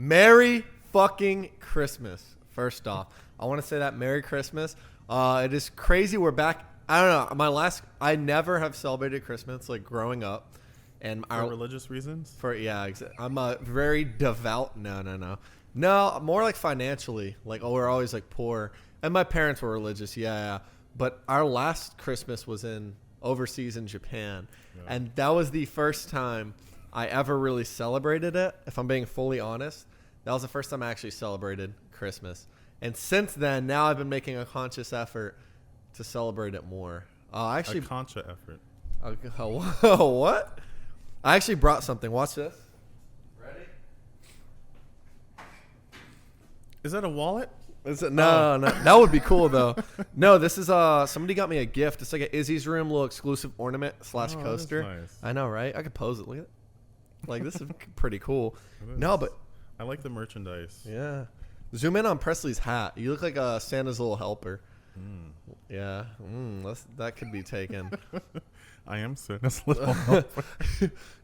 Merry fucking Christmas. First off, I want to say that Merry Christmas. It is crazy. We're back. I don't know. I never have celebrated Christmas like growing up, and For religious reasons. I'm a very devout. No, more like financially. Like, we're always like poor, and my parents were religious. Yeah. But our last Christmas was overseas in Japan, and that was the first time I ever really celebrated it. If I'm being fully honest, that was the first time I actually celebrated Christmas. And since then, now I've been making a conscious effort to celebrate it more. A conscious effort. What? I actually brought something. Watch this. Ready? Is that a wallet? Is it? No. That would be cool though. No, this is somebody got me a gift. It's like an Izzy's Room little exclusive ornament / coaster. Nice. I know, right? I could pose it. Look at it. Like, this is pretty cool. No, but I like the merchandise. Yeah. Zoom in on Presley's hat. You look like a Santa's little helper. Yeah. That could be taken. I am Santa's little helper.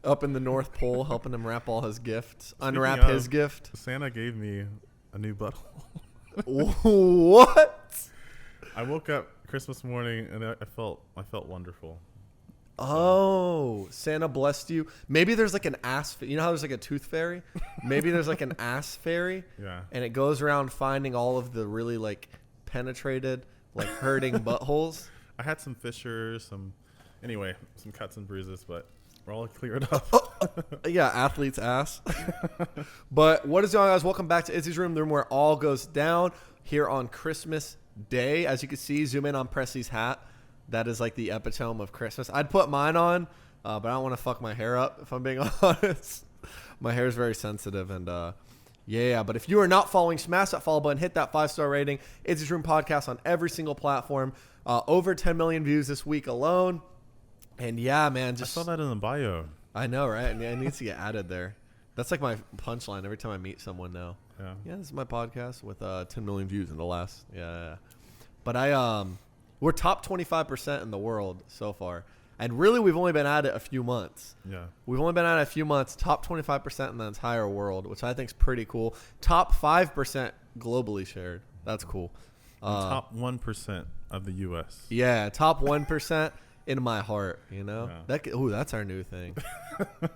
Up in the North Pole, helping him wrap all his gifts. Unwrap his gift. Santa gave me a new butthole. What? I woke up Christmas morning and I felt wonderful. Oh, Santa blessed you. Maybe there's like an ass. You know how there's like a tooth fairy? Maybe there's like an ass fairy. Yeah. And it goes around finding all of the really like penetrated, like hurting buttholes. I had some fissures, some cuts and bruises, but we're all cleared up. Yeah, athlete's ass. But what is going on, guys? Welcome back to Izzy's Room, the room where it all goes down here on Christmas Day. As you can see, zoom in on Presley's hat. That is like the epitome of Christmas. I'd put mine on, but I don't want to fuck my hair up, if I'm being honest. My hair is very sensitive, and yeah. But if you are not following, smash that follow button, hit that 5-star rating. Izzy's Room podcast on every single platform. Over 10 million views this week alone. And yeah, man, I saw that in the bio. I know, right? And it needs to get added there. That's like my punchline every time I meet someone now. Yeah, this is my podcast with 10 million views in the last. Yeah. But we're top 25% in the world so far. And really, we've only been at it a few months. Yeah. We've only been at it a few months. Top 25% in the entire world, which I think is pretty cool. Top 5% globally shared. That's cool. Top 1% of the U.S. Yeah, top 1% in my heart, you know? Yeah. That's our new thing.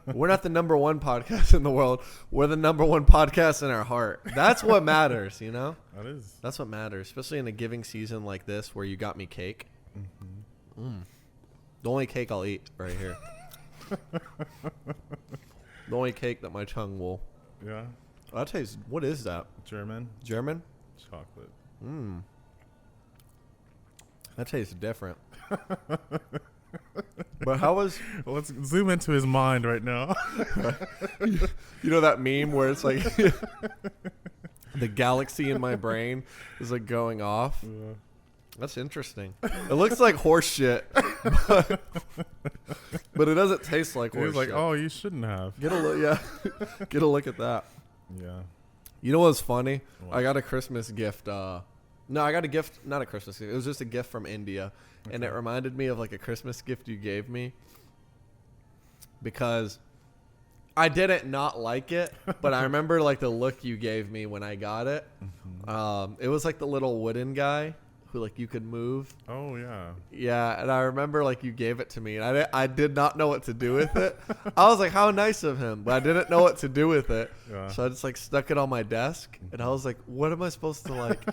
We're not the number one podcast in the world. We're the number one podcast in our heart. That's what matters, you know? That is. That's what matters, especially in a giving season like this where you got me cake. The only cake I'll eat right here. The only cake that my tongue will. Yeah. I'll taste. What is that? German Chocolate. That tastes different. But how was... Well, let's zoom into his mind right now. You know that meme where it's like... the galaxy in my brain is like going off? Yeah. That's interesting. It looks like horse shit. But it doesn't taste like horse He was like, shit. oh, you shouldn't have. Get a look, yeah. Get a look at that. Yeah. You know what's funny? What? I got a Christmas gift. No, I got a gift, not a Christmas gift. It was just a gift from India. Okay. And it reminded me of like a Christmas gift you gave me. Because I didn't not like it, but I remember like the look you gave me when I got it. It was like the little wooden guy who like you could move. Oh, yeah. Yeah, and I remember like you gave it to me, and I did not know what to do with it. I was like, how nice of him, but I didn't know what to do with it. Yeah. So I just like stuck it on my desk, and I was like, what am I supposed to like?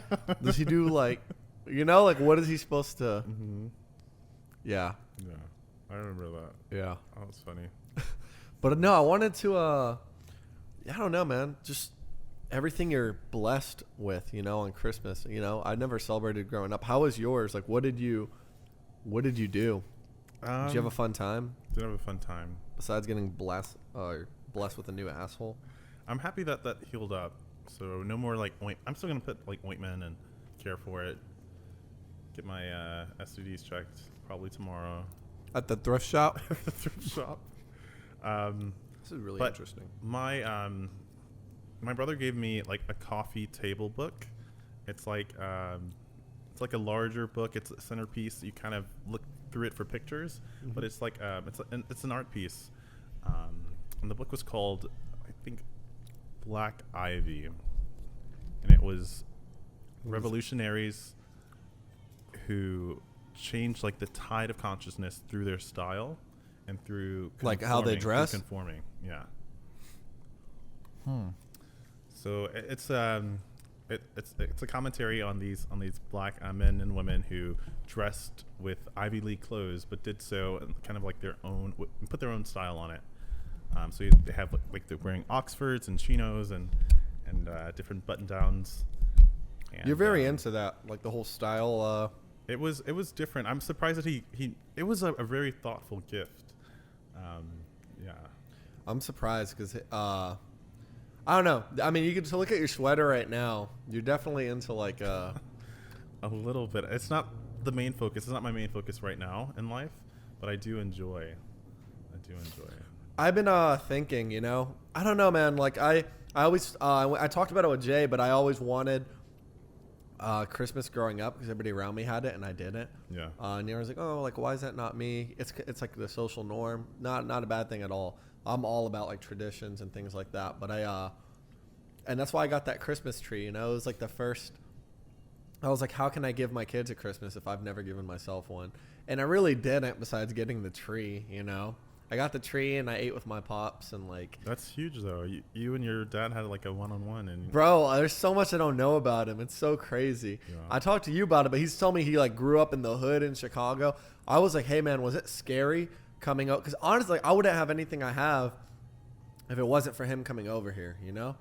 Does he do like, you know, like what is he supposed to? Yeah. Yeah, I remember that. Yeah. That was funny. But no, I wanted to. I don't know, man. Just everything you're blessed with, you know, on Christmas. You know, I never celebrated growing up. How was yours? Like, what did you do? Did you have a fun time? Did have a fun time. Besides getting blessed with a new asshole? I'm happy that healed up. So no more like I'm still gonna put like ointment and care for it. Get my STDs checked probably tomorrow. At the thrift shop? The thrift shop. This is really interesting. My brother gave me like a coffee table book. It's like a larger book. It's a centerpiece. You kind of look through it for pictures, but it's like it's an art piece. And the book was called, I think, black ivy, and it was revolutionaries who changed like the tide of consciousness through their style and through Like how they dress? conforming. Yeah. So it's a commentary on these black men and women who dressed with Ivy League clothes, but did so in kind of like their own, put their own style on it. So they have like they're wearing Oxfords and chinos and different button downs. You're very into that, like the whole style. It was different. I'm surprised that he it was a very thoughtful gift. Yeah. I'm surprised because I don't know. I mean, you can look at your sweater right now. You're definitely into like a little bit. It's not the main focus. It's not my main focus right now in life, but I do enjoy it. I've been thinking, you know, I don't know, man. Like I always I talked about it with Jay, but I always wanted Christmas growing up because everybody around me had it and I didn't. Yeah. And I was like, oh, like why is that not me? It's like the social norm. Not a bad thing at all. I'm all about like traditions and things like that. But and that's why I got that Christmas tree. You know, it was like the first. I was like, how can I give my kids a Christmas if I've never given myself one? And I really didn't. Besides getting the tree, you know. I got the tree and I ate with my pops and like. That's huge though. You and your dad had like a one-on-one and. Bro, there's so much I don't know about him. It's so crazy. Yeah. I talked to you about it, but he's telling me he like grew up in the hood in Chicago. I was like, hey man, was it scary coming out? Because honestly, I wouldn't have anything I have if it wasn't for him coming over here. You know,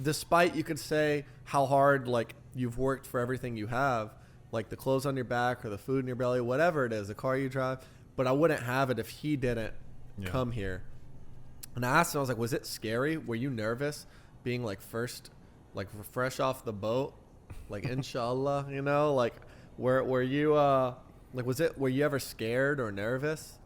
despite you could say how hard like you've worked for everything you have, like the clothes on your back or the food in your belly, whatever it is, the car you drive. But I wouldn't have it if he didn't. Yeah. Come here. And I asked him, I was like, was it scary? Were you nervous being like first, like fresh off the boat? Like, inshallah, you know, like were you, like, were you ever scared or nervous?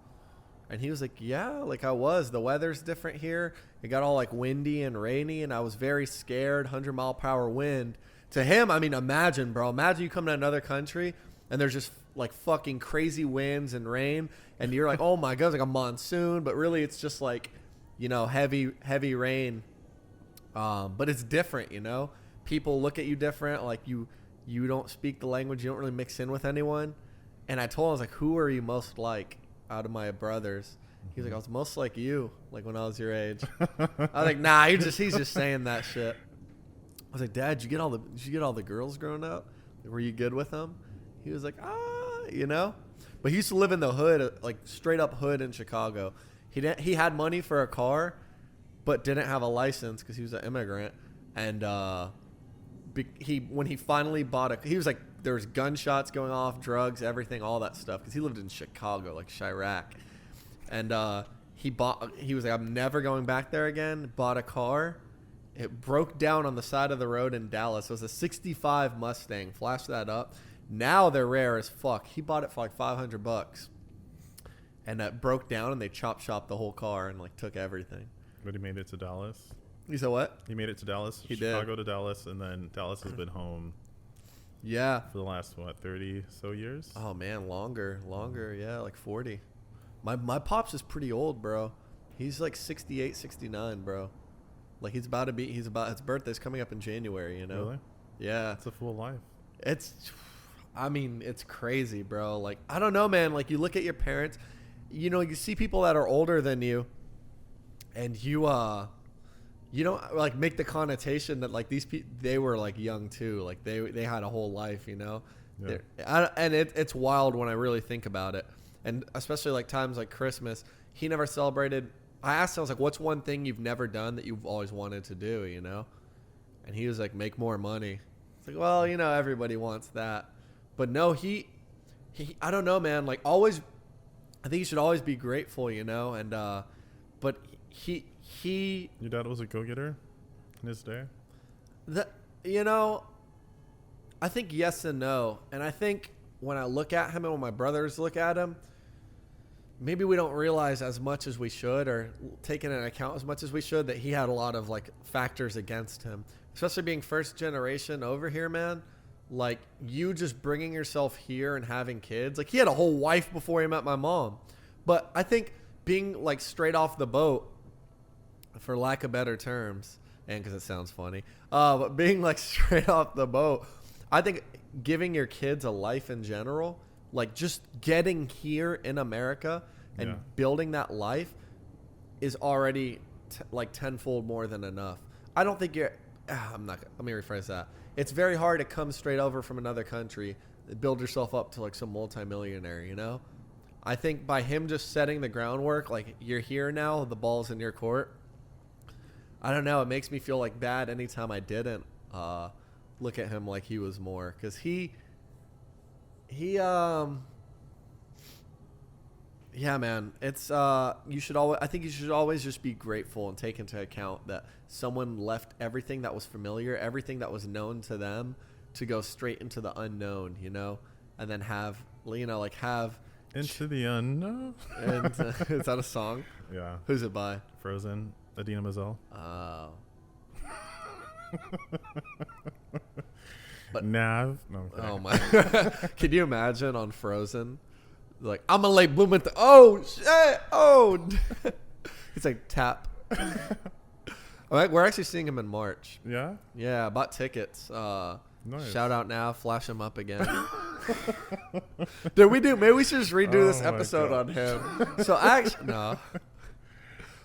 And he was like, yeah, like I was. The weather's different here. It got all like windy and rainy and I was very scared, 100-mile-per-hour wind. To him, I mean, imagine, bro. Imagine you come to another country and there's just like fucking crazy winds and rain. And you're like, oh my God, it's like a monsoon. But really, it's just like, you know, heavy rain. But it's different, you know. People look at you different. Like you don't speak the language. You don't really mix in with anyone. And I told him, I was like, who are you most like out of my brothers? He's like, I was most like you, like when I was your age. I was like, nah, he's just saying that shit. I was like, Dad, did you get all the girls growing up? Were you good with them? He was like, you know. But he used to live in the hood, like straight up hood in Chicago. He had money for a car, but didn't have a license because he was an immigrant. And when he finally bought he was like, there was gunshots going off, drugs, everything, all that stuff. Because he lived in Chicago, like Chirac. And he was like, I'm never going back there again. Bought a car. It broke down on the side of the road in Dallas. It was a 65 Mustang. Flash that up. Now they're rare as fuck. He bought it for like $500, and that broke down, and they chopped the whole car and like took everything. But he made it to Dallas. You said what? He made it to Dallas. He Chicago did. To Dallas, and then Dallas has been home. Yeah. For the last 30 so years. Oh man, longer. Yeah, like 40. My pops is pretty old, bro. He's like 68, 69, bro. Like his birthday's coming up in January. You know. Really? Yeah. It's a full life. It's crazy, bro. Like, I don't know, man. Like, you look at your parents, you know, you see people that are older than you, and you don't, like, make the connotation that, like, these people, they were, like, young, too. Like, they had a whole life, you know? Yeah. It's wild when I really think about it. And especially, like, times like Christmas, he never celebrated. I asked him, I was like, what's one thing you've never done that you've always wanted to do, you know? And he was like, make more money. It's like, well, you know, everybody wants that. But no, he I don't know, man. Like always, I think you should always be grateful, you know. And but he. Your dad was a go-getter in his day. You know, I think yes and no. And I think when I look at him and when my brothers look at him, maybe we don't realize as much as we should, or take into account as much as we should, that he had a lot of like factors against him, especially being first generation over here, man. Like, you just bringing yourself here and having kids. Like, he had a whole wife before he met my mom. But I think being, like, straight off the boat, for lack of better terms, and because it sounds funny. But being like straight off the boat, I think giving your kids a life in general, like just getting here in America and building that life is already like tenfold more than enough. I don't think you're, let me rephrase that. It's very hard to come straight over from another country, build yourself up to like some multimillionaire, you know? I think by him just setting the groundwork, like you're here now, the ball's in your court. I don't know. It makes me feel like bad anytime I didn't look at him like he was more, because yeah, man, it's I think you should always just be grateful and take into account that someone left everything that was familiar, everything that was known to them, to go straight into the unknown, you know, and then have Into the Unknown. And, is that a song? Yeah. Who's it by? Frozen. Adina Menzel. Oh. But Nav. No, oh my. Can you imagine on Frozen? Like, I'm gonna lay Blumenthal. Oh shit! Oh. He's like tap. All right, we're actually seeing him in March. Yeah. Yeah, I bought tickets. Nice. Shout out now, flash him up again. Maybe we should just redo this episode on him. So actually, no.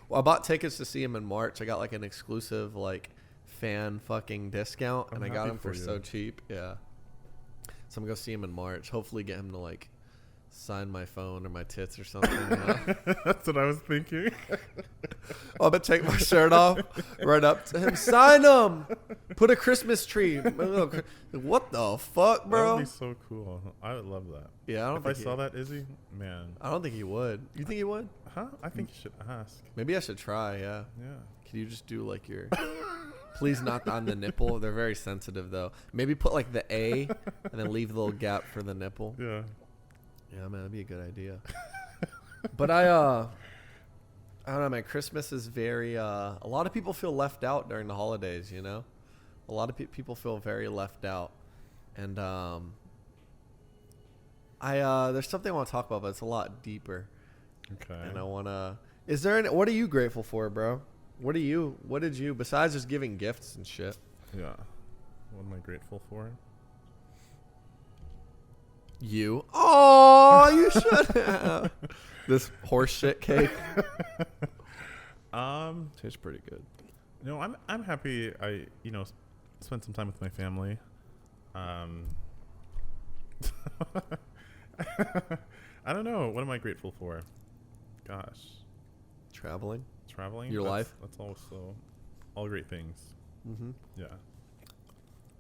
Well, I bought tickets to see him in March. I got like an exclusive like fan fucking discount, and I got him for so cheap. Yeah. So I'm gonna go see him in March. Hopefully, get him to like sign my phone or my tits or something. You know? That's what I was thinking. I'm gonna take my shirt off, right up to him, sign him, put a Christmas tree. What the fuck, bro? That would be so cool. I would love that. Yeah, I don't. If I saw that, Izzy, man. I don't think he would. You think he would? Huh? I think you should ask. Maybe I should try. Yeah. Yeah. Can you just do like your? Please not on the nipple. They're very sensitive though. Maybe put like the A and then leave the little gap for the nipple. Yeah. Yeah, man, that'd be a good idea. But I don't know, man. Christmas is very. A lot of people feel left out during the holidays. You know, a lot of people feel very left out, and there's something I want to talk about, but it's a lot deeper. Okay. And I wanna. Is there? What are you grateful for, bro? What did you besides just giving gifts and shit? Yeah. What am I grateful for? You. Oh, you should have. This horse shit cake. Tastes pretty good. No, I'm happy. I spent some time with my family. I don't know. What am I grateful for? Gosh. Traveling. Traveling. Life. That's also all great things. Mm-hmm. Yeah.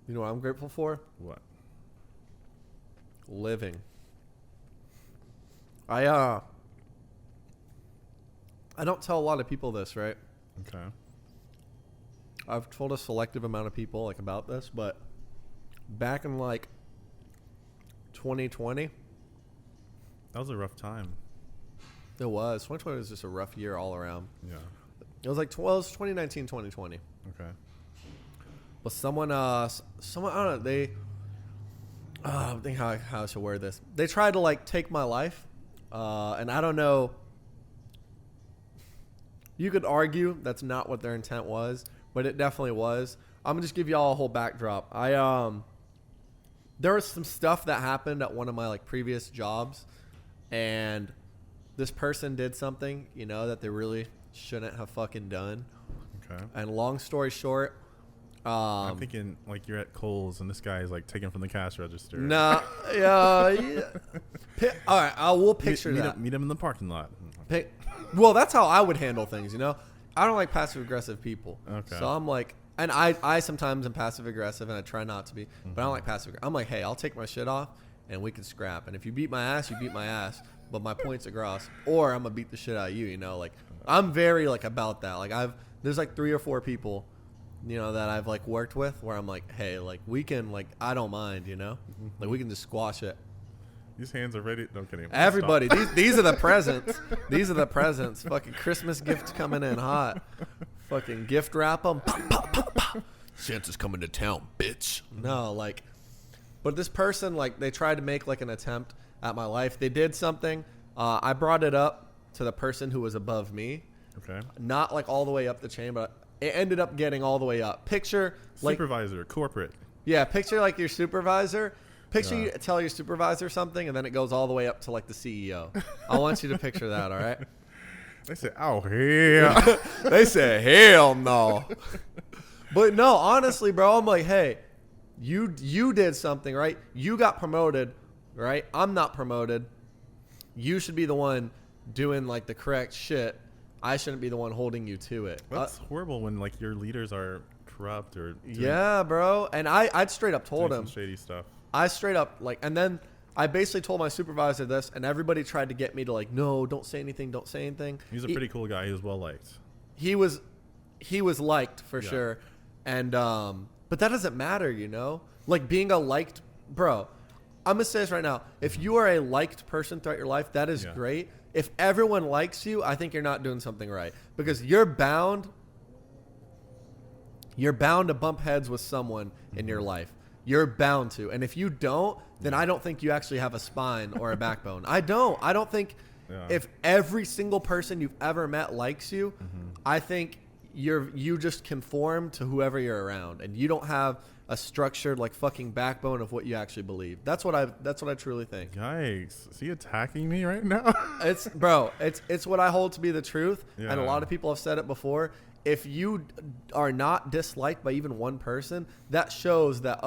You know what I'm grateful for? What? Living. I don't tell a lot of people this, right? Okay. I've told a selective amount of people like about this, but back in like 2020, that was a rough time. It was. 2020 was just a rough year all around. Yeah. It was like it was 2019, 2020. Okay. But someone I don't know, they I think how I should word this. They tried to like take my life, and I don't know. You could argue that's not what their intent was, but it definitely was. I'm gonna just give y'all a whole backdrop. There was some stuff that happened at one of my like previous jobs, and this person did something, you know, that they really shouldn't have fucking done. Okay. And long story short, I'm thinking like you're at Kohl's and this guy is like taken from the cash register. Nah, yeah. All right, we'll picture that. Meet him in the parking lot. Well, that's how I would handle things, you know? I don't like passive-aggressive people. Okay. So I'm like, and I sometimes am passive-aggressive, and I try not to be, but I don't like passive-aggressive. I'm like, hey, I'll take my shit off, and we can scrap. And if you beat my ass, you beat my ass, but my point's across. Or I'm going to beat the shit out of you, you know? Like, I'm very, like, about that. Like, there's, like, 3 or 4 people, you know, that I've, like, worked with where I'm like, hey, like, we can, like, I don't mind, you know? Like, we can just squash it. These hands are ready. No kidding. Everybody, these are the presents. These are the presents. Fucking Christmas gifts coming in hot. Fucking gift wrap them. Pop, pop, pop, pop. Santa's coming to town, bitch. No, like, but this person, like, they tried to make like an attempt at my life. They did something. I brought it up to the person who was above me. Okay. Not like all the way up the chain, but it ended up getting all the way up. Picture like Supervisor, corporate. yeah, picture like your supervisor. Picture Yeah. you tell your supervisor something, and then it goes all the way up to like the CEO. I want you to picture that. All right. They say, "Oh yeah." They said, "Hell no." But no, honestly, bro, I'm like, hey, you did something, right? You got promoted, right? I'm not promoted. You should be the one doing like the correct shit. I shouldn't be the one holding you to it. That's horrible when like your leaders are corrupt or doing, Yeah, bro. And I'd straight up told doing him. some shady stuff. I straight up like, and then I basically told my supervisor this, and everybody tried to get me to like, no, don't say anything, don't say anything. He's a pretty cool guy. He was well liked. He was liked for Yeah. sure, and but that doesn't matter, you know. Like being a liked, bro. I'm gonna say this right now. If you are a liked person throughout your life, that is Yeah. great. If everyone likes you, I think you're not doing something right because you're bound to bump heads with someone in your life. You're bound to. And if you don't, then I don't think you actually have a spine or a backbone. I don't think Yeah. if every single person you've ever met likes you, I think you just conform to whoever you're around and you don't have a structured like fucking backbone of what you actually believe. That's what I truly think. Yikes! Is he attacking me right now? It's what I hold to be the truth, and a Yeah. lot of people have said it before. If you are not disliked by even one person, that shows that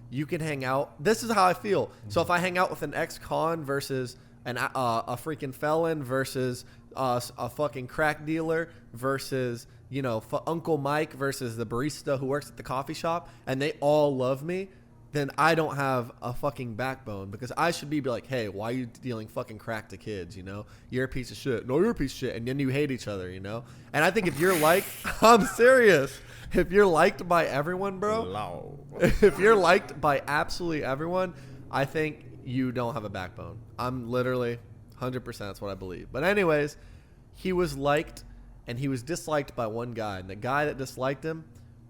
you can hang out. This is how I feel. So if I hang out with an ex-con versus a freaking felon versus a fucking crack dealer versus Uncle Mike versus the barista who works at the coffee shop, and they all love me, then I don't have a fucking backbone because I should be like, hey, why are you dealing fucking crack to kids? You're a piece of shit. No, you're a piece of shit. And then you hate each other, And I think if you're like, I'm serious. If you're liked by everyone, bro, Low. if you're liked by absolutely everyone, I think you don't have a backbone. I'm literally 100%. That's what I believe. But anyways, he was liked and he was disliked by one guy. And the guy that disliked him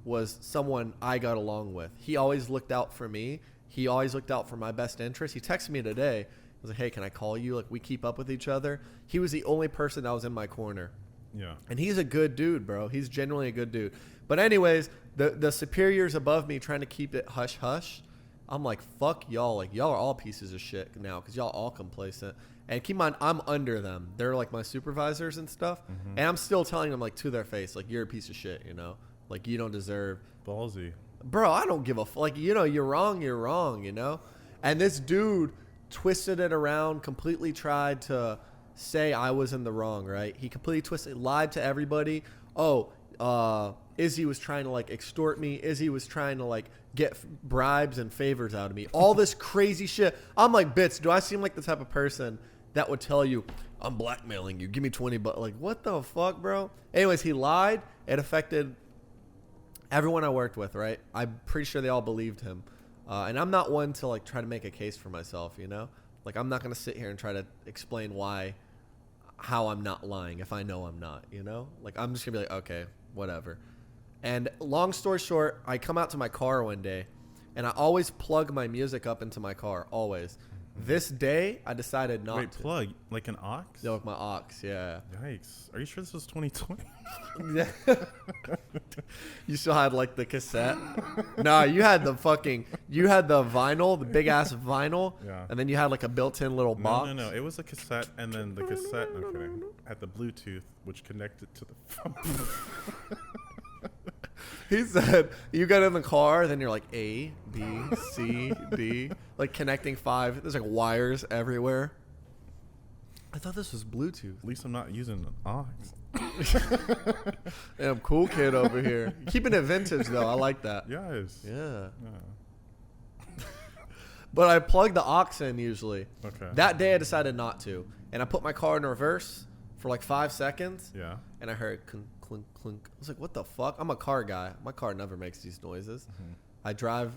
was someone I got along with. He always looked out for me. He always looked out for my best interest. He texted me today. I was like, hey, can I call you? Like, we keep up with each other. He was the only person that was in my corner. Yeah. And he's a good dude, bro. He's genuinely a good dude. But anyways, the superiors above me trying to keep it hush-hush. I'm like, fuck y'all. Like, y'all are all pieces of shit now because y'all all complacent. And keep in mind, I'm under them. They're like my supervisors and stuff. Mm-hmm. And I'm still telling them like to their face, like, you're a piece of shit, Like, you don't deserve. Ballsy. Bro, I don't give a like, you're wrong, And this dude twisted it around, completely tried to say I was in the wrong, right? He completely twisted, lied to everybody. Izzy was trying to like extort me. Izzy was trying to like get bribes and favors out of me. All this crazy shit. I'm like, Bits, do I seem like the type of person that would tell you, I'm blackmailing you, give me 20 bucks? Like, what the fuck, bro? Anyways, he lied. It affected everyone I worked with, right? I'm pretty sure they all believed him. And I'm not one to like try to make a case for myself, Like, I'm not going to sit here and try to explain how I'm not lying if I know I'm not, Like, I'm just going to be like, okay, whatever. And long story short, I come out to my car one day, and I always plug my music up into my car, always. This day, I decided not Wait, to. plug? Like an aux? Yeah, with my aux, yeah. Yikes. Are you sure this was 2020? Yeah. You still had like the cassette? No, you had the vinyl, the big ass vinyl. Yeah. And then you had like a built-in little box. No. It was a cassette, and then the cassette, no kidding, had the Bluetooth, which connected to the phone. He said, you got in the car, then you're like A, B, C, D, like connecting 5. There's like wires everywhere. I thought this was Bluetooth. At least I'm not using an aux. Damn, cool kid over here. Keeping it vintage though. I like that. Yes. Yeah. Yeah. But I plug the aux in usually. Okay. That day I decided not to. And I put my car in reverse for like 5 seconds. Yeah. And I heard clunk, clunk, clunk. I was like, what the fuck? I'm a car guy. My car never makes these noises. Mm-hmm. I drive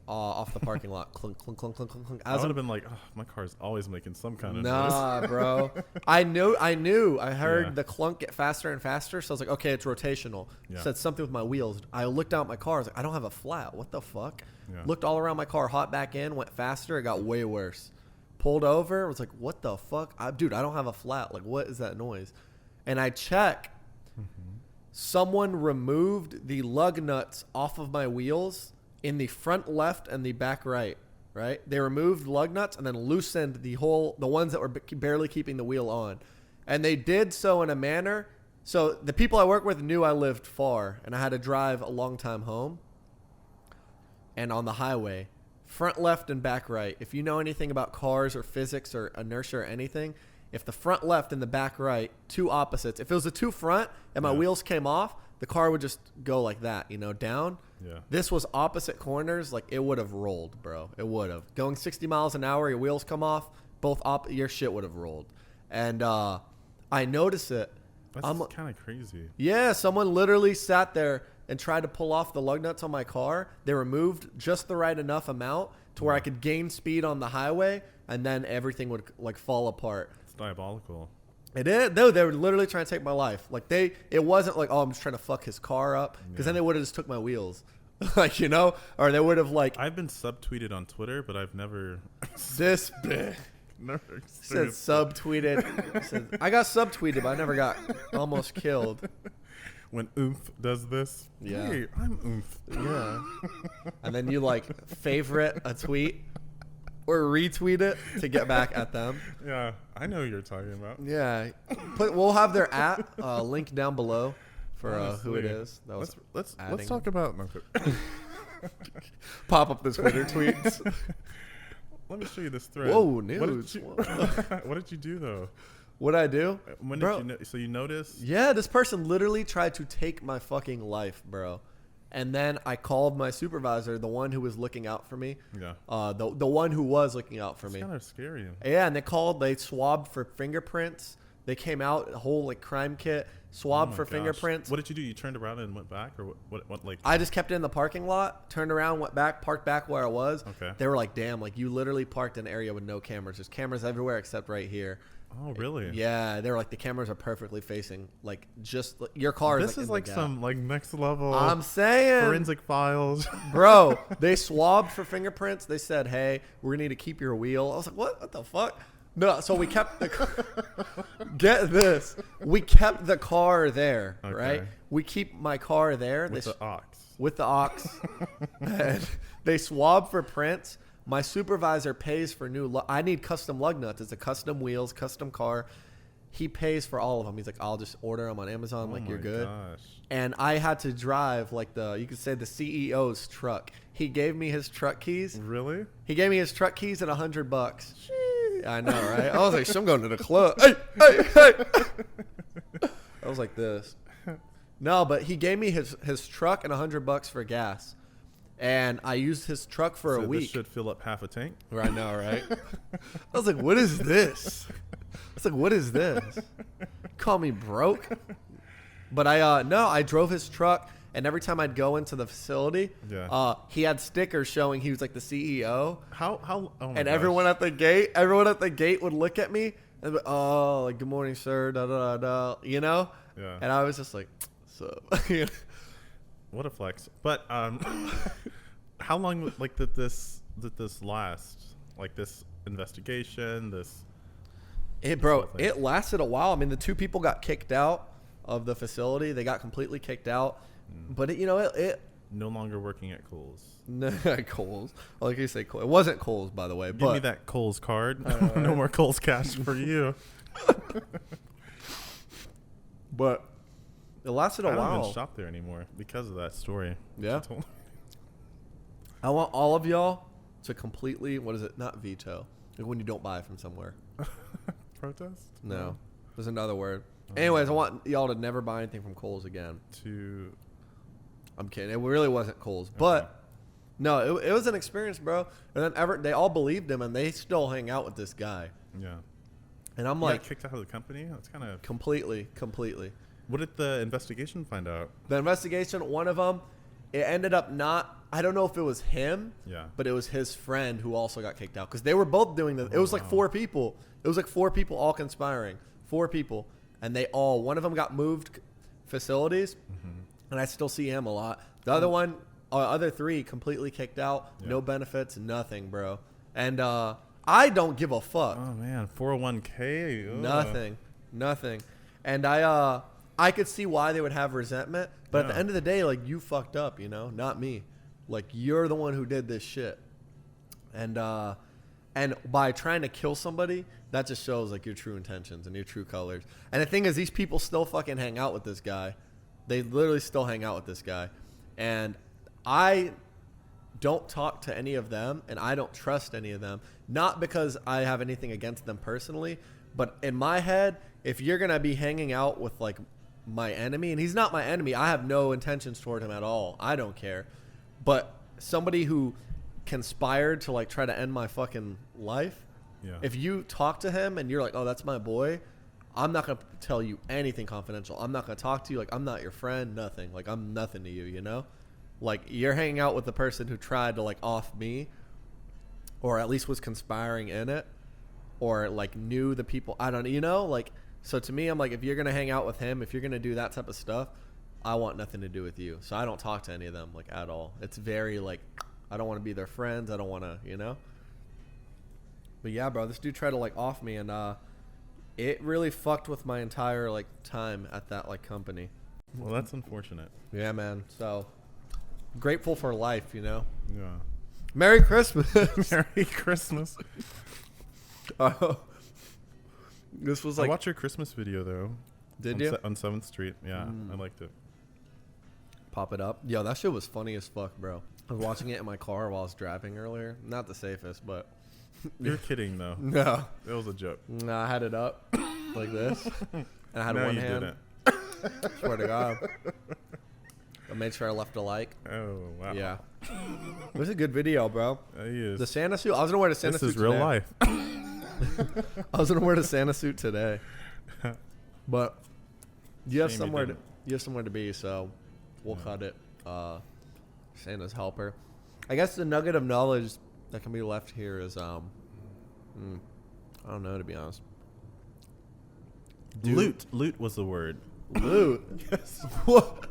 off the parking lot. Clunk, clunk, clunk, clunk, clunk, clunk. I would have been like, oh, my car's always making some kind of Nah, noise. bro. I knew. I heard Yeah. the clunk get faster and faster. So I was like, okay, it's rotational. Yeah. Said something with my wheels. I looked out at my car. I was like, I don't have a flat. What the fuck? Yeah. Looked all around my car, hopped back in, went faster. It got way worse. Pulled over. Was like, what the fuck? Dude, I don't have a flat. Like, what is that noise? And I check. Mm-hmm. someone removed the lug nuts off of my wheels in the front left and the back right. Right? They removed lug nuts and then loosened the ones that were barely keeping the wheel on. And they did so in a manner. So the people I work with knew I lived far and I had to drive a long time home. And on the highway, front left and back right. If you know anything about cars or physics or inertia or anything, if the front left and the back right, two opposites. If it was a two front and my wheels came off, the car would just go like that, down. Yeah. This was opposite corners. Like, it would have rolled, bro. It would have. Going 60 miles an hour, your wheels come off, your shit would have rolled. And I noticed it. That's kind of crazy. Yeah, someone literally sat there and tried to pull off the lug nuts on my car. They removed just the right enough amount to where I could gain speed on the highway, and then everything would, like, fall apart. It's diabolical. It is. They were literally trying to take my life. Like, it wasn't like, oh, I'm just trying to fuck his car up. Because then they would have just took my wheels. Like, or they would have, like. I've been subtweeted on Twitter, but I've never. This big. Never said subtweeted. I got subtweeted, but I never got almost killed. When Oomph does this. Yeah. Hey, I'm Oomph. Yeah. And then you, like, favorite a tweet. Or retweet it to get back at them. Yeah, I know who you're talking about. Yeah, we'll have their app link down below for who it is. That was let's talk about. Pop up the Twitter tweets. Let me show you this thread. Whoa, news! What did you do though? What'd I do? When bro, did you so you noticed? Yeah, this person literally tried to take my fucking life, bro. And then I called my supervisor, the one who was looking out for me. Yeah. The one who was looking out for me. It's kind of scary. Yeah, and they swabbed for fingerprints. They came out, a whole, like, crime kit, swabbed for fingerprints. What did you do? You turned around and went back? Or what like? I just kept it in the parking lot, turned around, went back, parked back where I was. Okay. They were like, damn, like, you literally parked in an area with no cameras. There's cameras everywhere except right here. Oh, really? Yeah, they were like, the cameras are perfectly facing, like, just your car. This is like some like next level. I'm saying forensic files, bro. They swabbed for fingerprints. They said, hey, we're gonna need to keep your wheel. I was like, what the fuck? No, so we kept the get this. We kept the car there, okay. right? We keep my car there. With the ox. And they swab for prints. My supervisor pays for I need custom lug nuts. It's a custom wheels, custom car. He pays for all of them. He's like, I'll just order them on Amazon. Like, you're good. Gosh. And I had to drive, like, you could say the CEO's truck. He gave me his truck keys. Really? He gave me his truck keys at $100. I know, right? I was like, I'm going to the club. Hey. I was like this. No, but he gave me his truck and $100 for gas. And I used his truck for a week. This should fill up half a tank. Right now, right? I was like, what is this? I was like, what is this? Call me broke? But I drove his truck, and every time I'd go into the facility, he had stickers showing he was like the CEO. How? Oh my and gosh. everyone at the gate would look at me and be, oh, like, good morning, sir, da da da, Yeah. And I was just like, so. What a flex. But how long did this last? Like, this investigation, It lasted a while. I mean, the two people got kicked out of the facility. They got completely kicked out. But it no longer working at Kohl's. No, Kohl's. I like you say Kohl's. It wasn't Kohl's, by the way. Give me that Kohl's card. No more Kohl's cash for you. But it lasted a while. I don't even shop there anymore because of that story. Yeah. I want all of y'all to completely, not veto, like when you don't buy from somewhere. Protest? No. There's another word. Anyways, I want y'all to never buy anything from Kohl's again. I'm kidding. It really wasn't Kohl's. But, no, it was an experience, bro. And then they all believed him, and they still hang out with this guy. Yeah. And I'm like, kicked out of the company? That's kind of... Completely. What did the investigation find out? The investigation, one of them, it ended up I don't know if it was him, but it was his friend who also got kicked out. Because they were both doing this. It was like 4 people. It was like 4 people all conspiring. 4 people. And one of them got moved facilities, and I still see him a lot. The other 3 completely kicked out. Yeah. No benefits, nothing, bro. And I don't give a fuck. Oh, man. 401k? Ugh. Nothing. And I could see why they would have resentment, but at Yeah. the end of the day, like, you fucked up, you know, not me. Like, you're the one who did this shit. And by trying to kill somebody, that just shows like your true intentions and your true colors. And the thing is, these people still fucking hang out with this guy. They literally still hang out with this guy. And I don't talk to any of them, and I don't trust any of them. Not because I have anything against them personally, but in my head, if you're going to be hanging out with like my enemy, and he's not my enemy, I have no intentions toward him at all. I don't care. But somebody who conspired to like try to end my fucking life, if you talk to him and you're like, oh, that's my boy, I'm not going to tell you anything confidential. I'm not going to talk to you. Like, I'm not your friend, nothing. Like, I'm nothing to you, you know? Like, you're hanging out with the person who tried to, like, off me, or at least was conspiring in it, or, like, knew the people. I don't know, you know? Like, so to me, I'm like, if you're going to hang out with him, if you're going to do that type of stuff, I want nothing to do with you. So I don't talk to any of them, like, at all. It's very, like, I don't want to be their friends. I don't want to, you know? But, yeah, bro, this dude tried to, like, off me, and, it really fucked with my entire, like, time at that, like, company. Well, that's unfortunate. Yeah, man. So, grateful for life, you know? Yeah. Merry Christmas. Merry Christmas. This was I like... watched your Christmas video, though. Did you? On 7th Street. Yeah, I liked it. Pop it up. Yo, that shit was funny as fuck, bro. I was watching it in my car while I was driving earlier. Not the safest, but... You're kidding, though. No. It was a joke. No, I had it up like this. And I had No, one you hand. didn't. Swear to God. I made sure I left a like. Oh, wow. Yeah. It was a good video, bro. He is. The Santa suit. I was going to wear the Santa This suit is real today. life. I was going to wear the Santa suit today. But you have Shame you somewhere didn't. to be, so we'll cut it. Santa's helper. I guess the nugget of knowledge that can be left here is I don't know, to be honest. Loot was the word. Loot. Yes. What?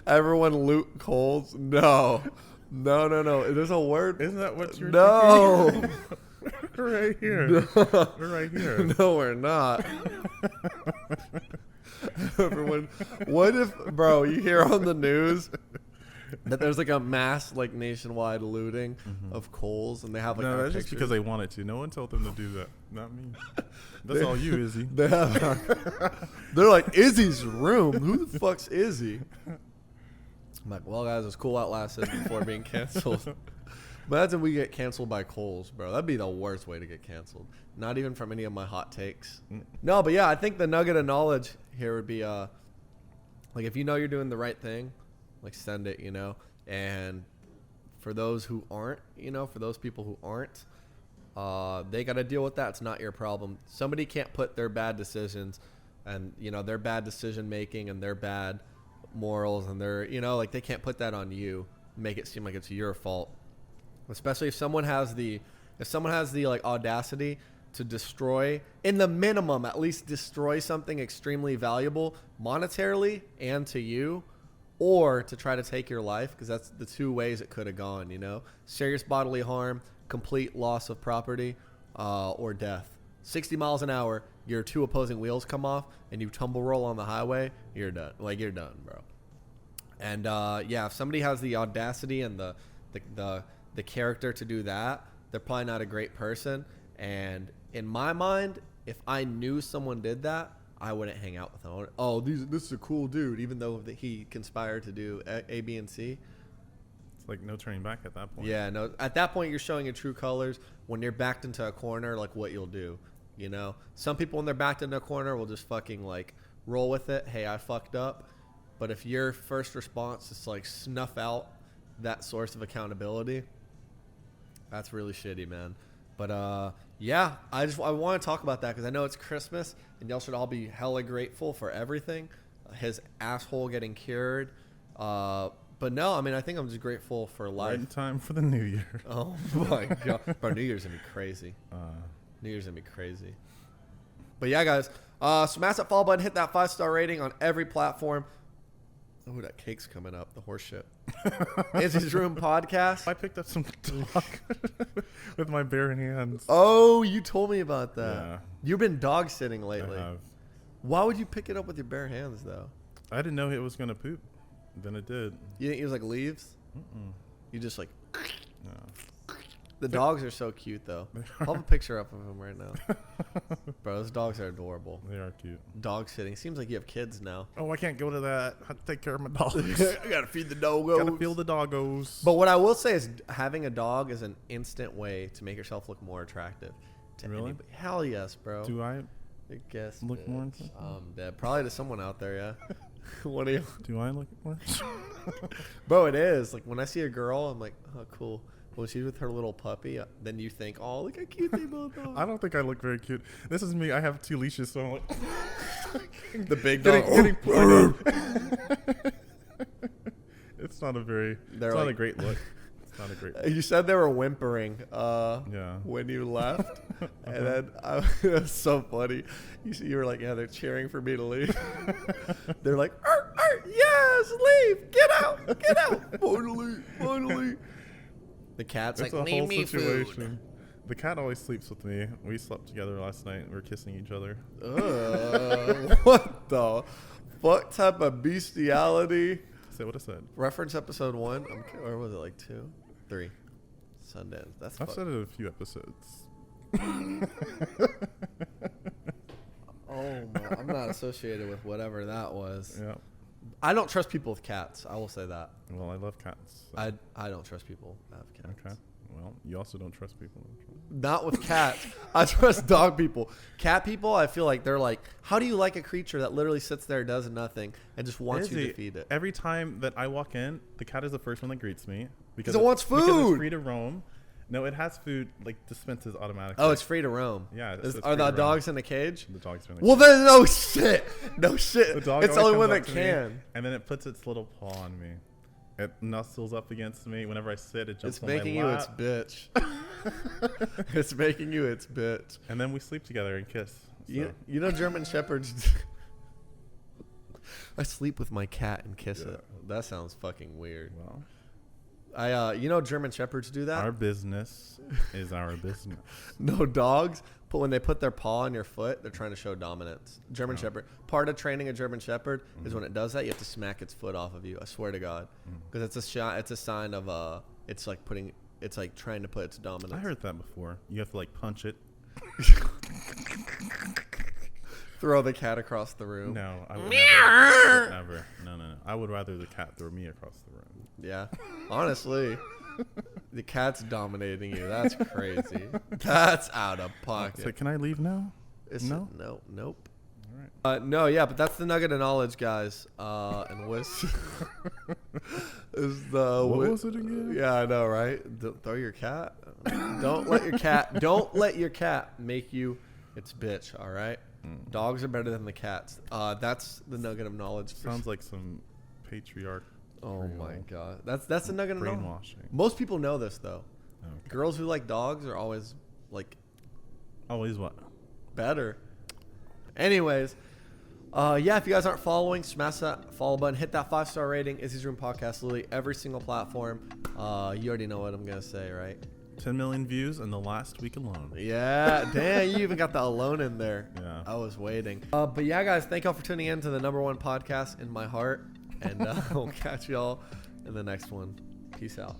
Everyone loot Coles? No. No. There's a word. Isn't that what you're No. thinking? Right here. No. We're right here. No, we're not. Everyone. What if, bro, you hear on the news that there's like a mass, like, nationwide looting of Kohl's, and they have like No, our that's just pictures. because they wanted to. No one told them to do that. Not me. That's all you, Izzy. They have, they're like, Izzy's room. Who the fuck's Izzy? I'm like, well, guys, it's cool outlasted before being canceled. Imagine we get canceled by Kohl's, bro. That'd be the worst way to get canceled. Not even from any of my hot takes. No, but yeah, I think the nugget of knowledge here would be, like, if you know you're doing the right thing, like, send it, you know. And for those who aren't, you know, for those people who aren't, they got to deal with that. It's not your problem. Somebody can't put their bad decisions and, you know, their bad decision making and their bad morals and their, you know, like, they can't put that on you, make it seem like it's your fault. Especially if someone has the like audacity to destroy, in the minimum, at least destroy something extremely valuable monetarily and to you, or to try to take your life, because that's the two ways it could have gone, you know. Serious bodily harm, complete loss of property, or death. 60 miles an hour, your two opposing wheels come off, and you tumble roll on the highway, you're done. Like, you're done, bro. And, yeah, if somebody has the audacity and the character to do that, they're probably not a great person. And in my mind, if I knew someone did that, I wouldn't hang out with him. Oh, this is a cool dude, even though he conspired to do A, B, and C. It's like no turning back at that point. Yeah, no. At that point, you're showing your true colors. When you're backed into a corner, like, what you'll do, you know. Some people, when they're backed into a corner, will just fucking, like, roll with it. Hey, I fucked up. But if your first response is to, like, snuff out that source of accountability, that's really shitty, man. But yeah, I want to talk about that because I know it's Christmas and y'all should all be hella grateful for everything. His asshole getting cured. But no, I mean, I think I'm just grateful for life. Right in time for the new year. Oh my god, bro! New Year's gonna be crazy. New Year's gonna be crazy. But yeah, guys, smash that follow button, hit that 5-star rating on every platform. Oh, that cake's coming up. The horse shit. Izzy's Room Podcast. I picked up some dog with my bare hands. Oh, you told me about that. Yeah. You've been dog sitting lately. I have. Why would you pick it up with your bare hands, though? I didn't know it was gonna poop. Then it did. You didn't use like leaves? Mm-mm. You just like. No. The dogs are so cute, though. I'll have a picture up of them right now. Bro, those dogs are adorable. They are cute. Dog sitting. Seems like you have kids now. Oh, I can't go to that. I have to take care of my dogs. I gotta feed the doggos. Gotta feel the doggos. But what I will say is having a dog is an instant way to make yourself look more attractive. To Really? anybody. Hell yes, bro. Do I I guess. look more attractive? Dead. Probably to someone out there, yeah. What do you? Do I look more? Bro, it is. Like when I see a girl, I'm like, oh, cool. When she's with her little puppy, then you think, oh, look how cute they both are. I don't think I look very cute. This is me. I have 2 leashes, so I'm like The big dog. It's not a very. They're It's not a like- great look. It's not a great. Look. You said they were whimpering Yeah. when you left. And then it was so funny. You were like, yeah, they're cheering for me to leave. They're like, yes, leave. Get out. Finally. The cat's It's like, a leave whole me situation. food. The cat always sleeps with me. We slept together last night. We were kissing each other. What the fuck type of bestiality? Say what I said. Reference episode 1. Or was it like 2? 3. Sundance. That's I've fuck- said it in a few episodes. Oh my! I'm not associated with whatever that was. Yeah. I don't trust people with cats. I will say that. Well, I love cats. So. I don't trust people that have cats. Okay. Well, you also don't trust people. Not with cats. I trust dog people. Cat people, I feel like they're like, how do you like a creature that literally sits there, does nothing, and just wants you to feed it? Every time that I walk in, the cat is the first one that greets me Because it wants Because food. it's free to roam. No, it has food like dispenses automatically. Oh, it's free to roam. Yeah. Are free the to roam. dogs in a cage? The dogs are in the Well, cage. then no shit. No shit. The dog It's the always only one comes that up to me, can. and then it puts its little paw on me. It nuzzles up against me. Whenever I sit, it jumps It's on making my you lap. its bitch. It's making you its bitch. And then we sleep together and kiss. So. You know German Shepherds. I sleep with my cat and kiss Yeah. it. That sounds fucking weird. Well, You know German Shepherds do that? our business is our business. No, dogs, but when they put their paw on your foot, they're trying to show dominance. German Shepherd. Part of training a German Shepherd is when it does that, you have to smack its foot off of you. I swear to God, because it's a sign of it's like trying to put its dominance. I heard that before. You have to like punch it. Throw the cat across the room. No, I would never. No. I would rather the cat throw me across the room. Yeah, honestly, the cat's dominating you. That's crazy. That's out of pocket. So can I leave now? No? Nope. All right. No, yeah, but that's the nugget of knowledge, guys. And Wiz is the. What was it again? Yeah, I know, right? Throw your cat. Don't let your cat make you its bitch. All right. Dogs are better than the cats. That's the nugget of knowledge. Sounds like some patriarch. Oh my god, that's the nugget of knowledge. Brainwashing. Most people know this though. Okay. Girls who like dogs are always like Always what? better. Anyways, yeah, if you guys aren't following, smash that follow button, hit that 5-star rating. Izzy's Room Podcast, literally every single platform. You already know what I'm gonna say, right? 10 million views in the last week alone. Yeah, damn, you even got the alone in there. Yeah. I was waiting. But yeah, guys, thank y'all for tuning in to the #1 podcast in my heart, and we'll catch y'all in the next one. Peace out.